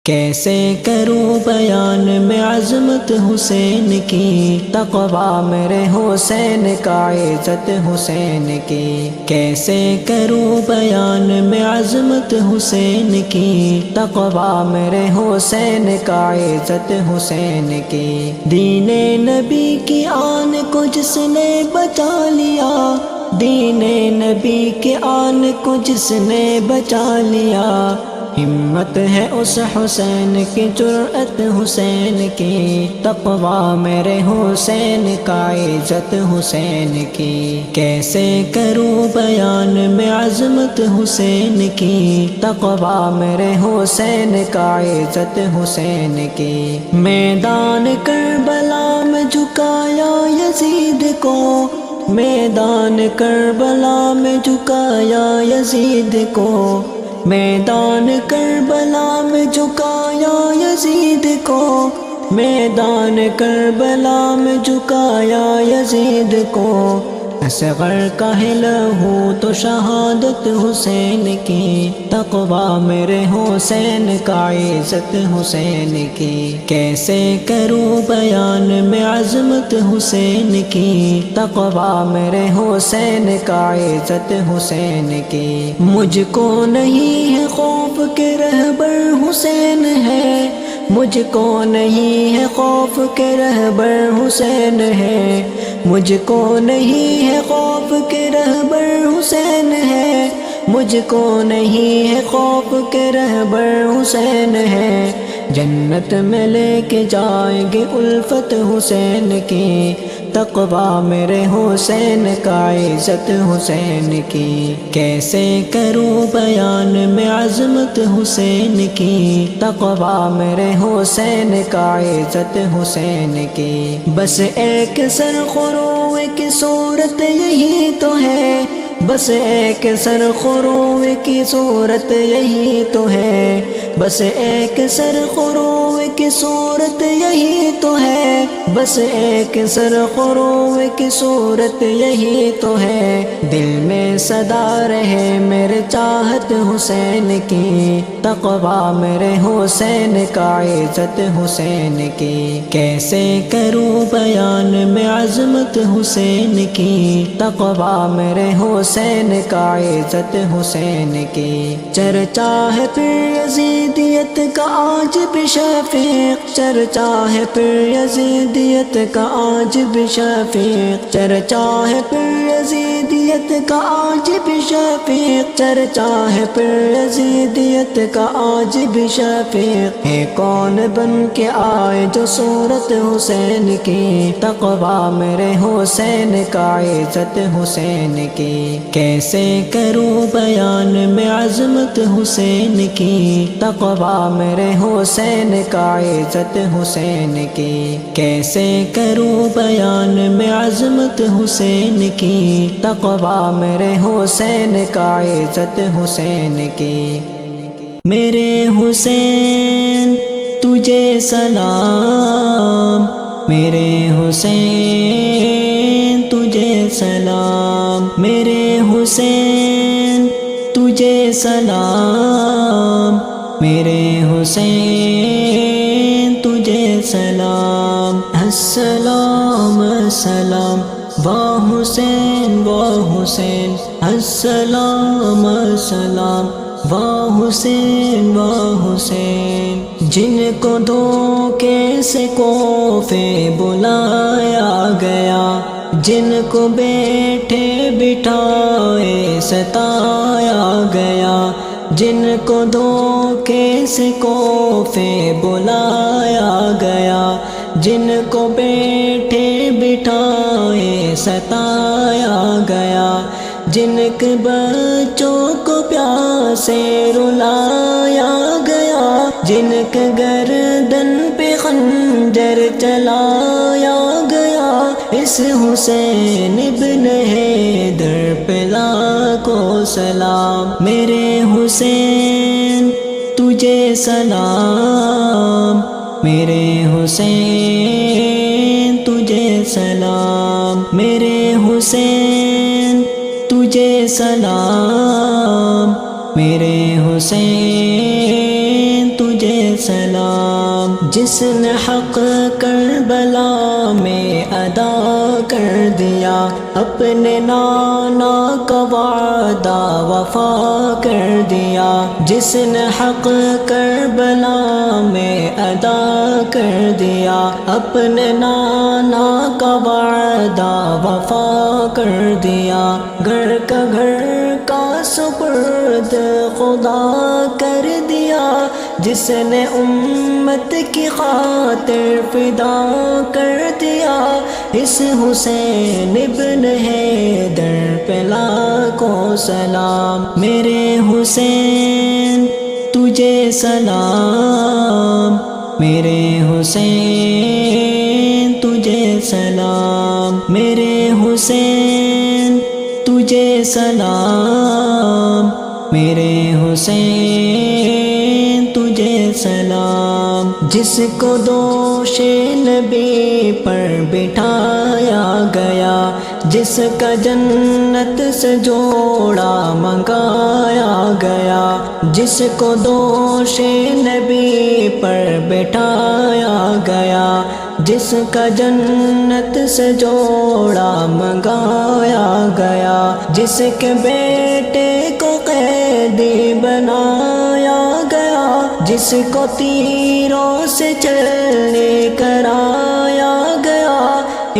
کیسے کروں بیان میں عظمت حسین کی، تقویٰ میرے حسین کا، عزت حسین کی۔ کیسے کروں بیان میں عظمت حسین کی، تقویٰ میرے حسین کا، عزت حسین کی۔ دین نبی کی آن کو جس نے بچا لیا، دین نبی کے آن کو جس نے بچا لیا، ہمت ہے اس حسین کی، جرأت حسین کی، تقویٰ میرے حسین کا، عزت حسین کی۔ کیسے کروں بیان میں عظمت حسین کی، تقویٰ میرے حسین کا، عزت حسین کی۔ میدان کربلا میں جھکایا یزید کو، میدان کربلا میں جھکایا یزید کو، میدان کربلا میں جھکایا یزید کو، میدان کربلا میں جھکایا یزید کو۔ اصغر کا ہے لہو تو شہادت حسین کی، تقویٰ میرے حسین کا، عزت حسین کی۔ کیسے کروں بیان میں عظمت حسین کی، تقویٰ میرے حسین کا، عزت حسین کی۔ مجھ کو نہیں ہے خوف کہ رہبر حسین ہے، مجھ کو نہیں ہے خوف کہ رہبر حسین ہے، مجھ کو نہیں ہے خوف کہ رہبر حسین ہے، مجھ کو نہیں ہے خوف کہ رہبر حسین ہے۔ جنت میں لے کے جائیں گے الفت حسین کی، تقویٰ میرے حسین کا، عزت حسین کی۔ کیسے کروں بیان میں عظمت حسین کی، تقویٰ میرے حسین کا، عزت حسین کی۔ بس ایک سرخرو کی صورت یہی تو ہے، بس ایک سرخرو کی صورت یہی تو ہے، بس ایک سرخرو کی صورت یہی تو ہے، بس ایک سرخرو کی صورت یہی تو ہے۔ دل میں صدا رہے میرے چاہت حسین کی، تقویٰ میرے حسین کا، عزت حسین کی۔ کیسے کروں بیان میں عظمت حسین کی، تقویٰ میرے حسین کا، عزت حسین کی۔ چرچا ہے پھر یزیدیت کا آج بھی شفیق، چرچا ہے پھر یزیدیت کا آج بھی شفیق، چرچا ہے پھر یزیدیت کا آج بھی شفیق، چرچا ہے پھر یزیدیت کا آج بھی شفیق۔ ہے کون بن کے آئے جو صورت حسین کی، تقویٰ میرے حسین کا، عزت حسین کی۔ کیسے کروں بیان میں عظمت حسین کی، تقویٰ میرے حسین کا، عزت حسین کی۔ کیسے کروں بیان میں عظمت حسین کی، تقویٰ میرے حسین کا، عزت حسین کی۔ میرے حسین تجھے سلام، میرے حسین تجھے سلام، میرے حسین تجھے سلام، میرے حسین تجھے سلام۔ السلام السلام وا حسین وا حسین، السلام السلام وا حسین وا حسین۔ جن کو دھوکے سے کوفے بلایا گیا، جن کو بیٹھے بٹھائے ستایا گیا، جن کو دھوکے سے کوفے بلایا گیا، جن کو بیٹھے بٹھائے ستایا گیا، جن کے بچوں کو پیاسے رلایا گیا، جن کے گردن پہ خنجر چلایا گیا، اس حسین ابن حیدر پہ لاکھوں سلام۔ میرے حسین تجھے سلام، میرے حسین تجھے سلام، میرے حسین تجھے سلام، میرے حسین تجھے سلام۔ سلام، جس نے حق کربلا میں ادا کر دیا، اپنے نانا کا وعدہ وفا کر دیا، جس نے حق کربلا میں ادا کر دیا، اپنے نانا کا وعدہ وفا کر دیا، گھر کا سپرد خدا کر دیا، جس نے امت کی خاطر فدا کر دیا، اس حسین ابن حیدر پہ لاکھوں سلام، میرے حسین تجھے سلام، میرے حسین تجھے سلام، میرے حسین تجھے سلام، میرے حسین تجھے سلام، جس کو دوش نبی پر بٹھایا گیا، جس کا جنت سے جوڑا منگایا گیا، جس کو دوش نبی پر بٹھایا گیا، جس کا جنت سے جوڑا منگایا گیا، جس کے بیٹے کو قیدی بنایا گیا، جس کو تیروں سے چلنے کرایا گیا،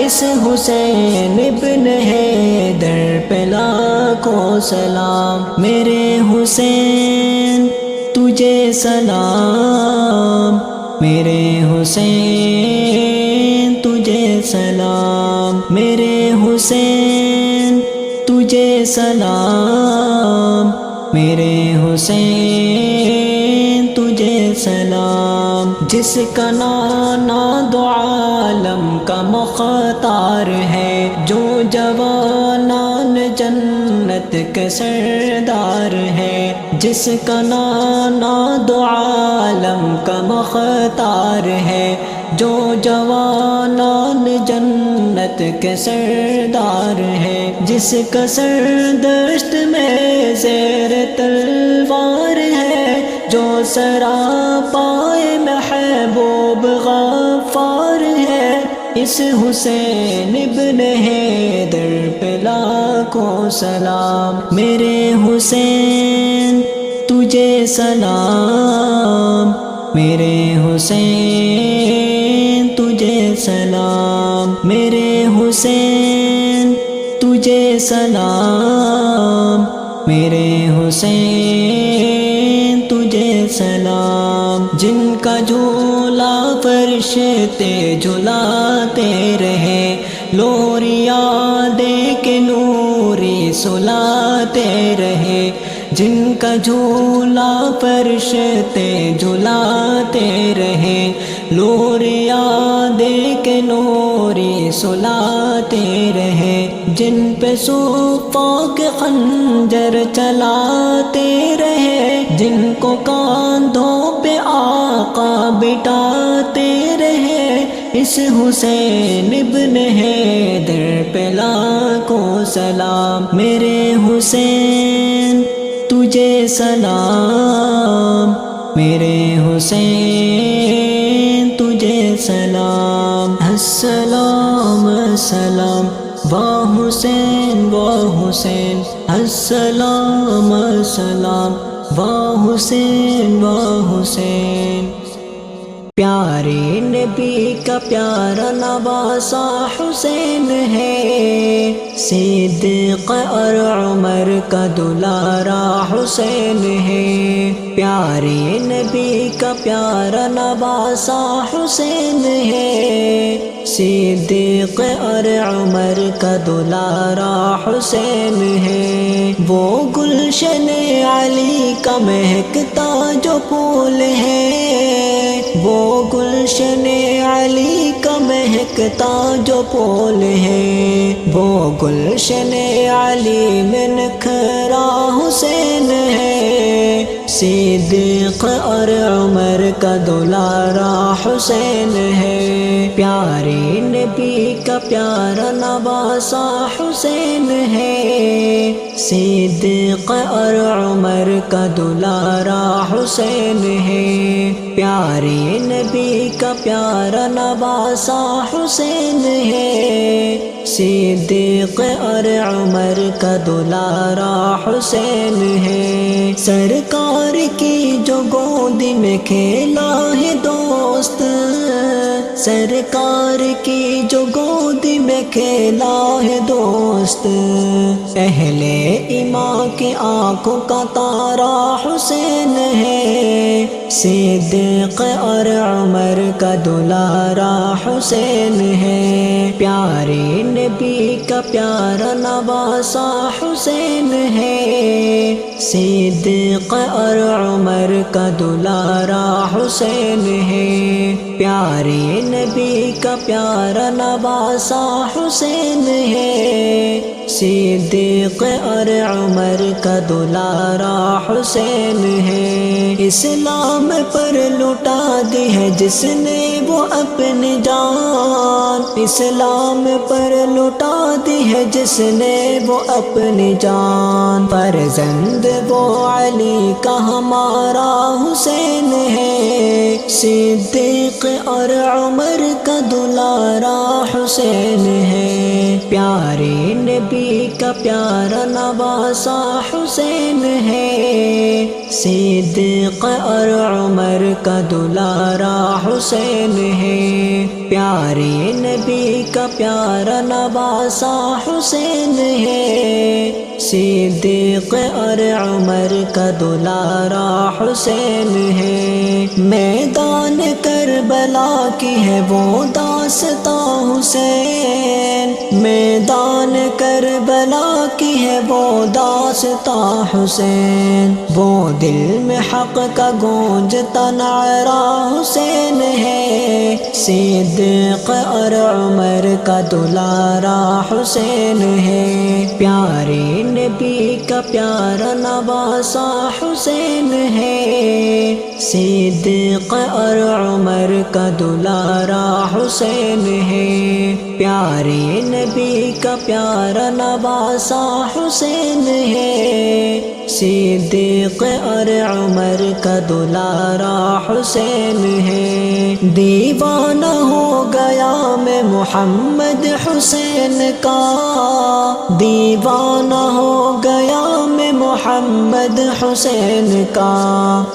اس حسین ابن حیدر پہ لاکھوں سلام، میرے حسین تجھے سلام، میرے حسین تجھے سلام، میرے حسین تجھے سلام، میرے حسین تجھے سلام، جس کا نانا دو عالم کا مختار ہے، جو جوانان جنت کے سردار ہے، جس کا نانا دو عالم کا مختار ہے، جو جوانان جنت کے سردار ہے، جس کا سر دشت میں زیر تلوار ہے، جو سراپائے محبوب غفار ہے، اس حسین ابن حیدر پہ لاکھوں سلام، میرے حسین تجھے سلام، میرے حسین تجھے سلام، میرے حسین تجھے سلام، میرے حسین تجھے سلام، جن کا جھولا فرشتے جھلاتے رہے، لوریاں دے کے نوری سلاتے رہے، جن کا جھولا فرشتے جھلاتے رہے، لوریاں دے کے نوری سلاتے رہے، جن پہ صوفوں کے خنجر چلاتے رہے، جن کو کاندھوں پہ آقا بٹھاتے رہے، اس حسین ابن حیدر پہ لاکھوں سلام، میرے حسین تجھے سلام، میرے حسین تجھے سلام، السلام السلام و حسین و حسین، السلام السلام و حسین و حسین، پیارے نبی کا پیارا نواسا حسین ہے، صدیق اور عمر کا دلارا حسین ہے، پیارے نبی کا پیارا نواسا حسین ہے، صدیق اور عمر کا دلارا حسین ہے، وہ گلشن علی کا مہکتا جو پھول ہے، وہ گلشن علی کا مہکتا جو پھول ہے، وہ گلشن علی میں نکھرا حسین ہے، صدیق اور عمر کا دلارا حسین ہے، پیارے نبی کا پیارا نواسا حسین ہے، صدیق اور عمر کا دلارا حسین ہے۔ پیارے نبی کا پیارا نواسا حسین ہے، صدیق اور عمر کا دلارا حسین ہے، سرکار کی جو گود میں کھیلا ہے دوست، سرکار کی جو گود میں کھیلا ہے دوست، اہل ایمان کی آنکھوں کا تارا حسین ہے، صدیق اور عمر کا دلارا حسین ہے، پیارے نبی کا پیارا نواسا حسین ہے، صدیق اور عمر کا دلارا حسین ہے، پیارے نبی کا پیارا نواسا حسین ہے، صدیق اور عمر کا دلارا حسین ہے، اسلام پر لٹا دی ہے جس نے وہ اپنی جان، اسلام پر لٹا دی ہے جس نے وہ اپنی جان، فرزند وہ علی کا ہمارا حسین ہے، صدیق اور عمر کا دلارا حسین ہے، پیارے نبی کا پیارا نواسا حسین ہے، صدیق اور عمر کا دلارا حسین ہے، پیارے نبی کا پیارا نواسا حسین ہے، صدیق اور عمر کا دلارا حسین ہے، میدان کربلا کی ہے وہ داستان حسین، میدان کربلا کی ہے وہ داستان حسین، وہ دل میں حق کا گونجتا نعرہ حسین ہے، صدیق اور عمر کا دلارا حسین ہے، پیارے نبی کا پیارا نواسا حسین ہے، صدیق اور عمر کا دلارا حسین ہے، پیارے نبی کا پیارا نواسا حسین ہے، صدیق اور عمر کا دلارا حسین ہے، دیوانہ ہو گیا میں محمد حسین کا، دیوانہ ہو گیا میں محمد حسین کا،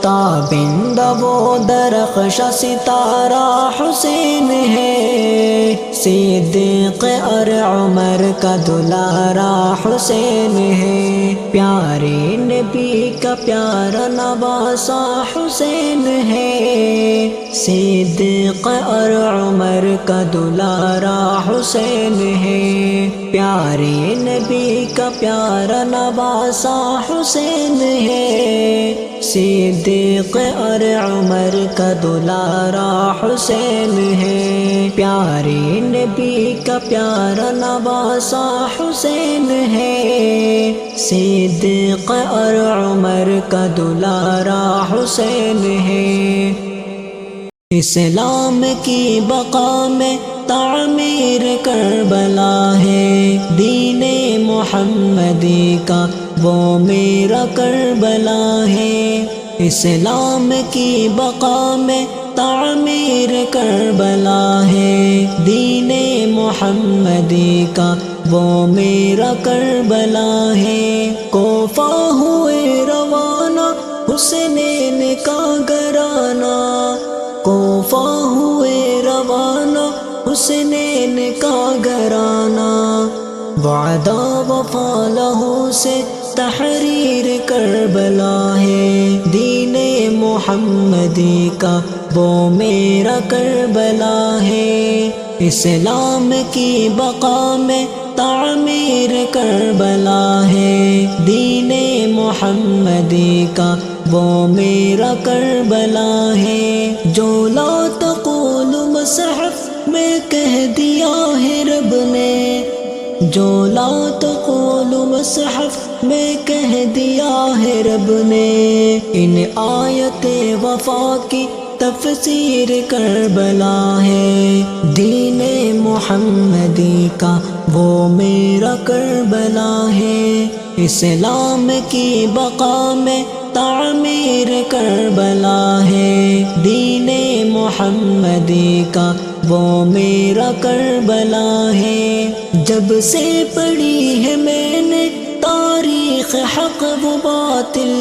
تابندہ وہ درخشاں ستارہ حسین ہے، صدیق اور عمر کا دلارا حسین ہے، پیارے نبی کا پیارا نواسا حسین ہے، صدیق اور عمر کا دلارا حسین ہے، پیارے نبی کا پیارا نواسا حسین ہے، صدیق اور عمر کا دلارا حسین ہے، پیارے نبی کا پیارا نواسا حسین ہے، صدیق اور عمر کا دلارا حسین ہے، اسلام کی بقا میں تعمیر کربلا ہے، دین محمدی کا وہ میرا کربلا ہے، اسلام کی بقا میں تعمیر کربلا ہے، دین محمدی کا وہ میرا کربلا ہے، کوفہ ہوئے روانہ حسنین کا گھرانہ، کوفہ ہوئے روانہ حسنین کا گھرانہ، وعدہ وفا لہو سے تحریر کربلا ہے، دین محمدی کا وہ میرا کربلا ہے، اسلام کی بقا میں تعمیر کربلا ہے، دین محمدی کا وہ میرا کربلا ہے، جو لا تقول مصحف میں کہہ دیا ہے رب نے، جو لا تقول مصحف میں کہہ دیا ہے رب نے، ان آیت وفا کی تفسیر کربلا ہے، دین محمدی کا وہ میرا کربلا ہے، اسلام کی بقا میں تعمیر کربلا ہے، دین محمدی کا وہ میرا کربلا ہے۔ جب سے پڑھی ہے میں نے تاریخ حق و باطل،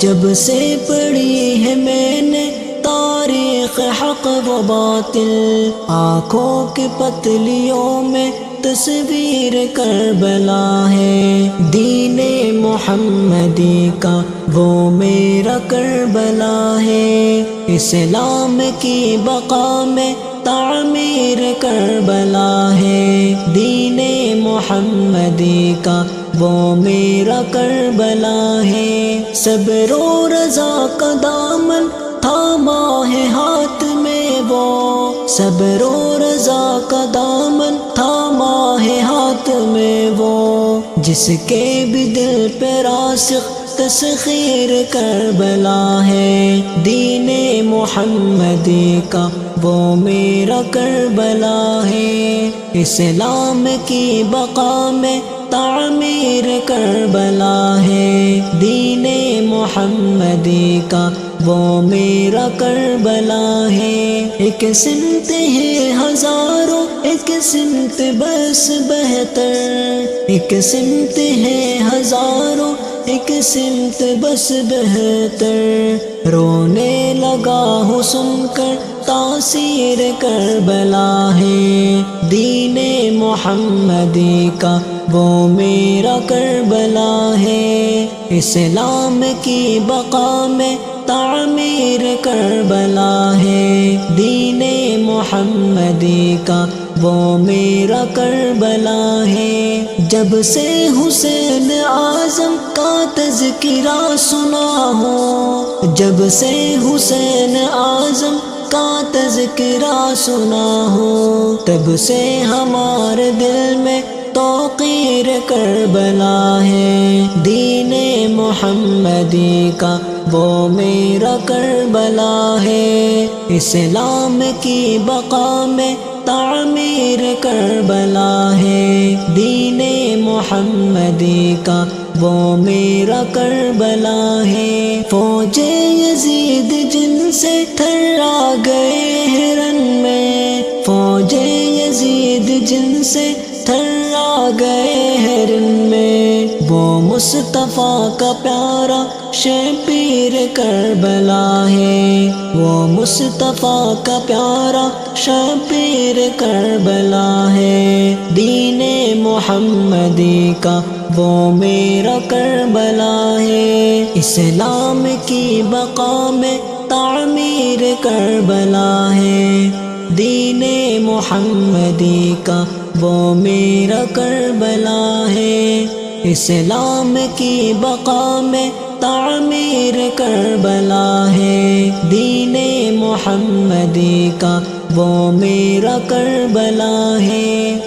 جب سے پڑھی ہے میں نے تاریخ حق و باطل، آنکھوں کی پتلیوں میں تصویر کربلا ہے، دین محمدی کا وہ میرا کربلا ہے۔ اسلام کی بقا میں تعمیر کربلا ہے، دین محمدی کا وہ میرا کربلا ہے۔ صبر و رضا کا دامن تھاما ہے ہاتھ میں وہ، صبر و رضا کا دامن تھاما ہے ہاتھ میں وہ، جس کے بھی دل پہ راسخ تسخیر کربلا ہے، دین محمدی کا وہ میرا کربلا ہے۔ اسلام کی بقا میں تعمیر کربلا ہے، دین محمدی کا وہ میرا کربلا ہے۔ ایک سمت ہے ہزاروں، ایک سمت بس بہتر، ایک سمت ہے ہزاروں، ایک سمت بس بہتر، رونے لگا ہوں سن کر تاثیر کربلا ہے، دین محمدی کا وہ میرا کربلا ہے۔ اسلام کی بقا میں تعمیر کربلا ہے، دین محمدی کا وہ میرا کربلا ہے۔ جب سے حسین اعظم کا تذکرہ سنا ہو، جب سے حسین اعظم کا تذکرہ سنا ہو، تب سے ہمارے دل میں توقیر کربلا ہے، دین محمدی کا وہ میرا کربلا ہے۔ اسلام کی بقا میں تعمیر کربلا ہے، دین محمدی کا وہ میرا کربلا ہے۔ فوج یزید جن سے تھرا گئے ہرن میں، فوج یزید جن سے تھرا گئے ہرن میں، وہ مصطفیٰ کا پیارا شبیر کربلا ہے، وہ مصطفیٰ کا پیارا شبیر کربلا ہے، دین محمدی کا وہ میرا کربلا ہے۔ اسلام کی بقا میں تعمیر کربلا ہے، دین محمدی کا وہ میرا کربلا ہے۔ اسلام کی بقا میں تعمیر کربلا ہے، دین محمدی کا وہ میرا کربلا ہے۔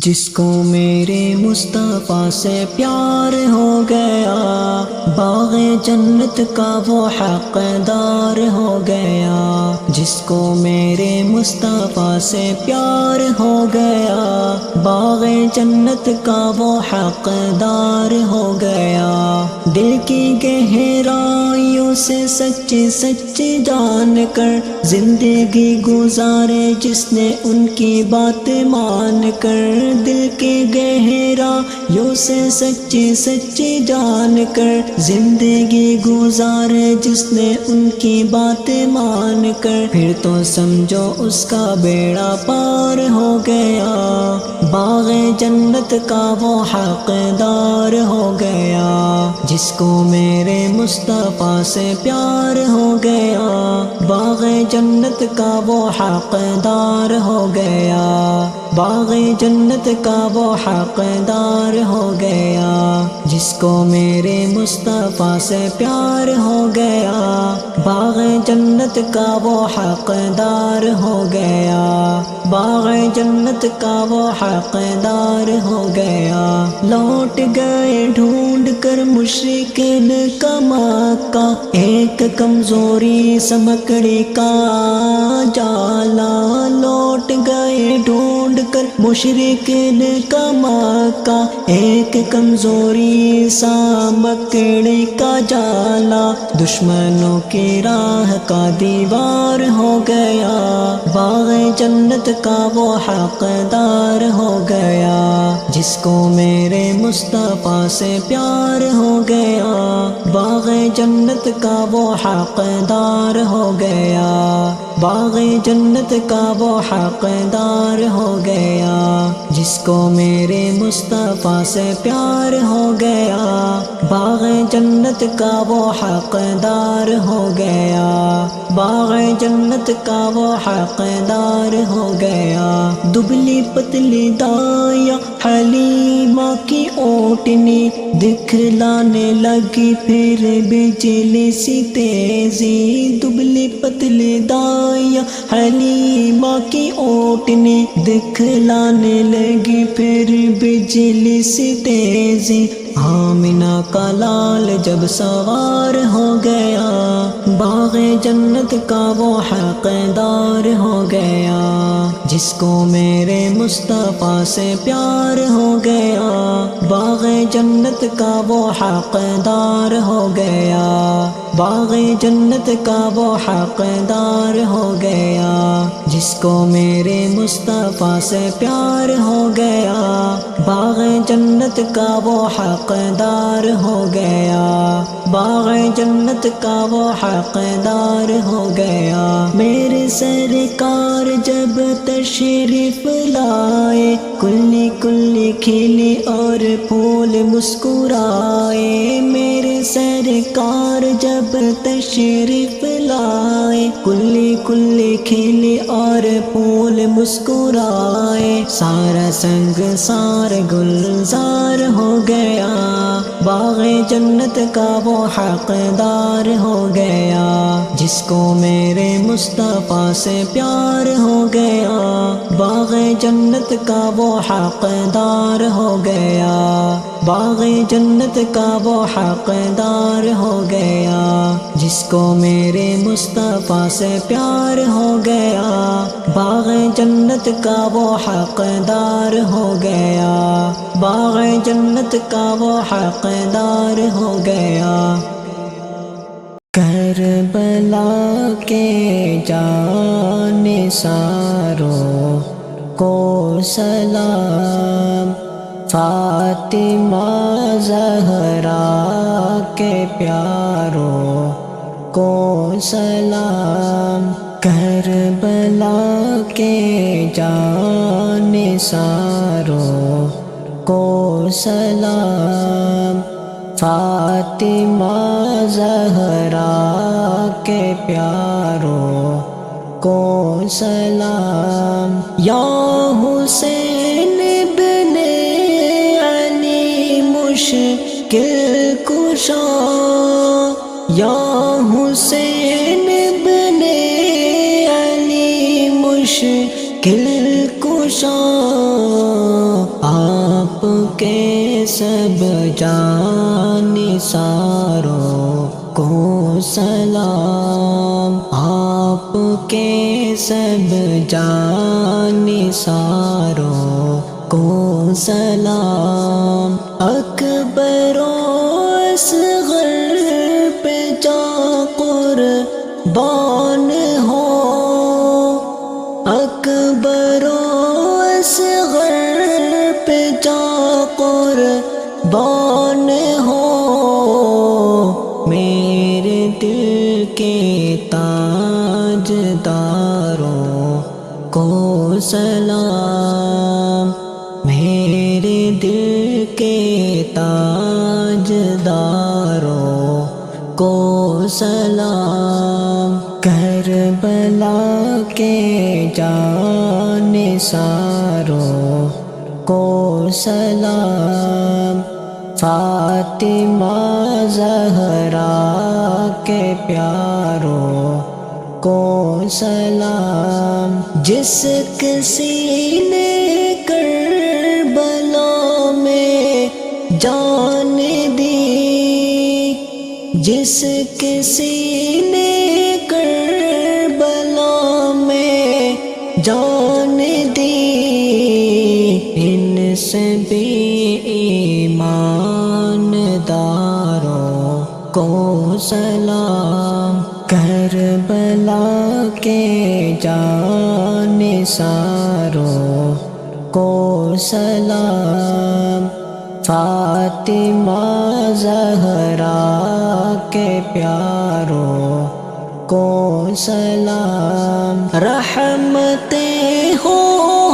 جس کو میرے مصطفیٰ سے پیار ہو گیا، باغ جنت کا وہ حقدار ہو گیا، جس کو میرے مصطفیٰ سے پیار ہو گیا، باغ جنت کا وہ حقدار ہو گیا۔ دل کی گہرائیوں سے سچی سچی جان کر زندگی گزارے جس نے ان کی بات مان کر، دل کی گہرائیوں سے سچی سچی جان کر زندگی گزارے جس نے ان کی بات مان کر، پھر تو سمجھو اس کا بیڑا پار ہو گیا، باغ جنت کا وہ حقدار ہو گیا۔ جس کو میرے مصطفیٰ سے پیار ہو گیا، باغ جنت کا وہ حقدار ہو گیا، باغ جنت کا وہ حقدار ہو گیا۔ جس کو میرے مصطفیٰ سے پیار ہو گیا، باغ جنت کا وہ حقدار ہو گیا، باغ جنت کا وہ حقدار ہو گیا۔ لوٹ گئے ڈھونڈ کر مشرکین کا مکہ، ایک کمزوری سمکڑی کا جالا، لوٹ گئے ڈھونڈ کر مشرکین کا مکہ، ایک کمزوری سا مکڑی کا جالا، دشمنوں کی راہ کا دیوار ہو گیا، باغ جنت کا وہ حقدار ہو گیا، جس کو میرے مصطفیٰ سے پیار ہو گیا، باغ جنت کا وہ حقدار ہو گیا، باغ جنت کا وہ حقدار ہو گیا، جس کو میرے مصطفیٰ سے پیار ہو گیا، باغ جنت کا وہ حقدار ہو گیا، باغ جنت کا وہ حقدار ہو گیا۔ دبلی پتلی دایا حلیمہ کی اوٹنی، دکھلانے لگی پھر بجلی سی تیزی، دبلی پتلی دایا حلیمہ کی اوٹنی، دکھلانے لگی پھر بجلی سی تیزی، آمنہ کا لال جب سوار ہو گیا، باغ جنت کا وہ حقدار ہو گیا، جس کو میرے مصطفیٰ سے پیار ہو گیا، باغ جنت کا وہ حقدار ہو گیا، باغ جنت کا وہ حقدار ہو گیا، جس کو میرے مصطفیٰ سے پیار ہو گیا، باغ جنت کا وہ حقدار ہو گیا، باغ جنت کا وہ حقدار ہو گیا۔ میرے سرکار جب تشریف لائے، کلی کلی کھلی اور پھول مسکرائے، میرے سرکار جب تشریف لائے، کلی کلی کھلی اور پھول مسکرائے، سارا سنگ سار گلزار ہو گیا، باغ جنت کا وہ حقدار ہو گیا، جس کو میرے مصطفیٰ سے پیار ہو گیا، باغ جنت کا وہ حقدار ہو گیا، باغ جنت کا وہ حقدار ہو گیا، جس کو میرے مصطفیٰ سے پیار ہو گیا، باغ جنت کا وہ حقدار ہو گیا، باغ جنت کا وہ حقدار ہو گیا۔ کربلا کے جانثاروں کو سلام، فاطمہ زہرا کے پیاروں کو سلام، کربلا کے جانثاروں کو سلام، فاطمہ زہرا کے پیاروں کو سلام، یا حسین ابن علی مشکل کشا، یا حسین ابن علی مشکل کشا، آپ کے سب جانثاروں کو سلام، آپ کے سب جانثاروں کو سلام، اکبر و اصغر پہ جا قربان ہو، اکبر و اصغر پہ جا قربان ہو، میرے دل کے تاج داروں کو سلام، میرے دل کے تاج داروں کو سلام، کربلا کے جانثاروں کو سلام، فاطمہ زہرا کے پیاروں کو سلام، جس کسی نے کربلا میں جان دی، جس کسی نے کربلا میں جان دی، بھی ایمان داروں کو سلام، کربلا کے جانثاروں کو سلام، فاطمہ زہرا کے پیاروں کو سلام، رحمتیں ہو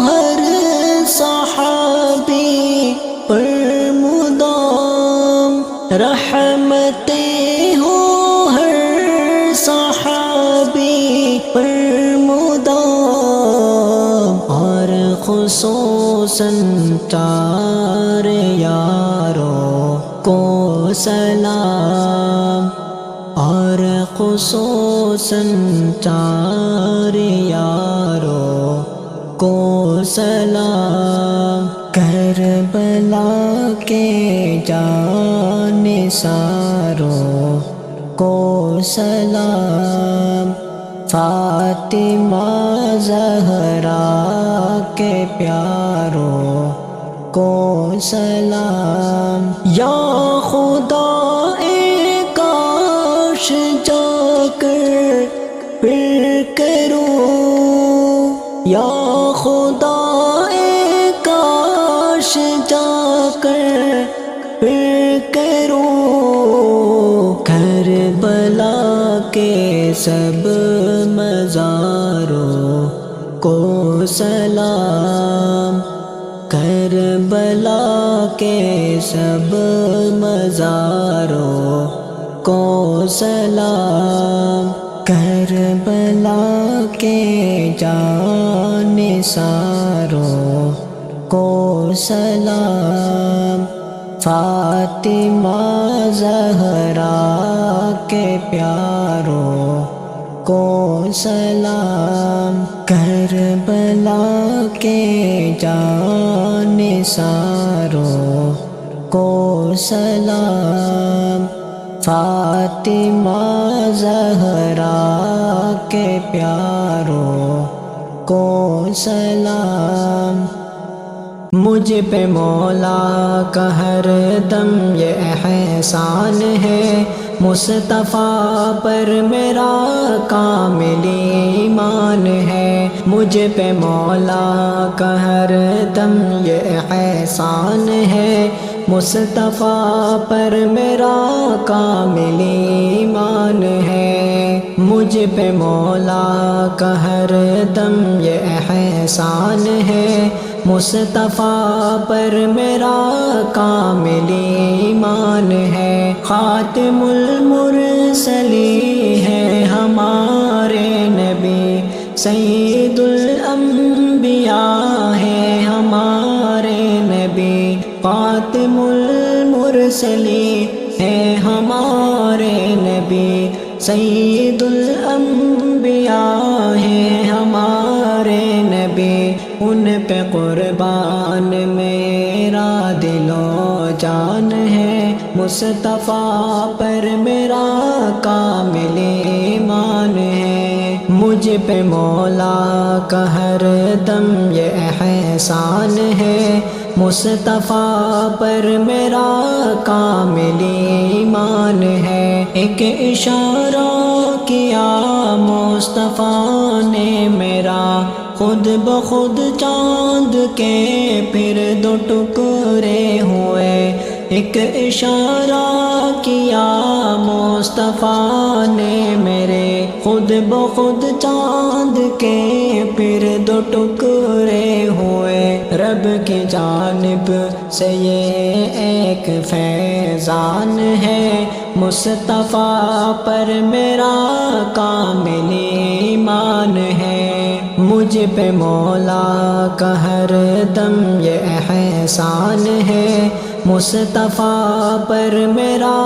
ہر صحابی پر مدام، رحمتیں ہو ہر صحابی پر مدام، اور خصوصاً چار یاروں کو سلام، اور خصوصاً چار یاروں کو سلام، کربلا کے جانثاروں کو سلام، فاطمہ زہرا کے پیاروں کو سلام، یا خدا کاش جا کر پھر کروں، یا خدا کاش جا کر پھر کروں، کربلا کے سب مزاروں کو سلام، کربلا کے سب مزاروں کو سلام، کربلا کے جانثاروں کو سلام، فاطمہ زہرا کے پیاروں کو سلام، کربلا کے جانثاروں کو سلام، فاطمہ زہرا کے پیاروں کو سلام۔ مجھ پہ مولا کا ہر دم یہ احسان ہے، مصطفیٰ پر میرا کامل ایمان ہے، مجھ پہ مولا کا ہر دم یہ احسان ہے، مصطفیٰ پر میرا کامل ایمان ہے، مجھ پہ مولا کا ہر دم یہ احسان ہے، مصطفیٰ پر میرا کامل ایمان ہے، خاتم المرسلین ہے ہمارے نبی، سید الانبیاء ہے ہمارے نبی، خاتم المرسلین ہے ہمارے نبی، سید الانبیاء ہے ہمارے نبی، ان پہ قربان میرا دل و جان ہے، مصطفیٰ پر میرا کامل ایمان ہے، مجھ پہ مولا کا ہر دم یہ احسان ہے، مصطفیٰ پر میرا کامل ایمان ہے، ایک اشارہ کیا مصطفیٰ نے میرا، خود بخود چاند کے پھر دو ٹکڑے ہوئے، ایک اشارہ کیا مصطفیٰ نے میرے، خود بخود چاند کے پھر دو ٹکڑے ہوئے، رب کی جانب سے یہ ایک فیضان ہے، مصطفیٰ پر میرا کامل ایمان ہے، مجھ پہ مولا کا ہر دم یہ احسان ہے، مصطفیٰ پر میرا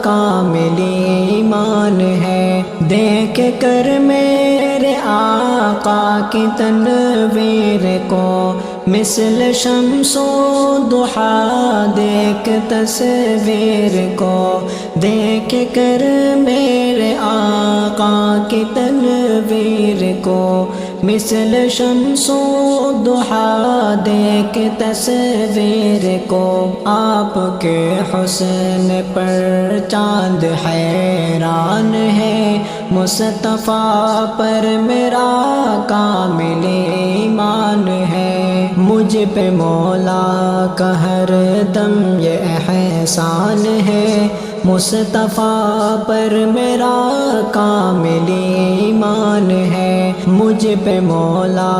کامل ایمان ہے، دیکھ کر میرے آقا کی تنویر کو، مثل شمس و ضحیٰ دیکھ تصویر کو، دیکھ کر میرے آقا کی تنویر کو، مثل شمس و ضحیٰ دیکھ تصویر کو، آپ کے حسن پر چاند حیران ہے، مصطفیٰ پر میرا کامل ایمان ہے، مجھ پہ مولا کا ہر دم یہ احسان ہے، مصطفیٰ پر میرا کامل ایمان ہے، مجھ پہ مولا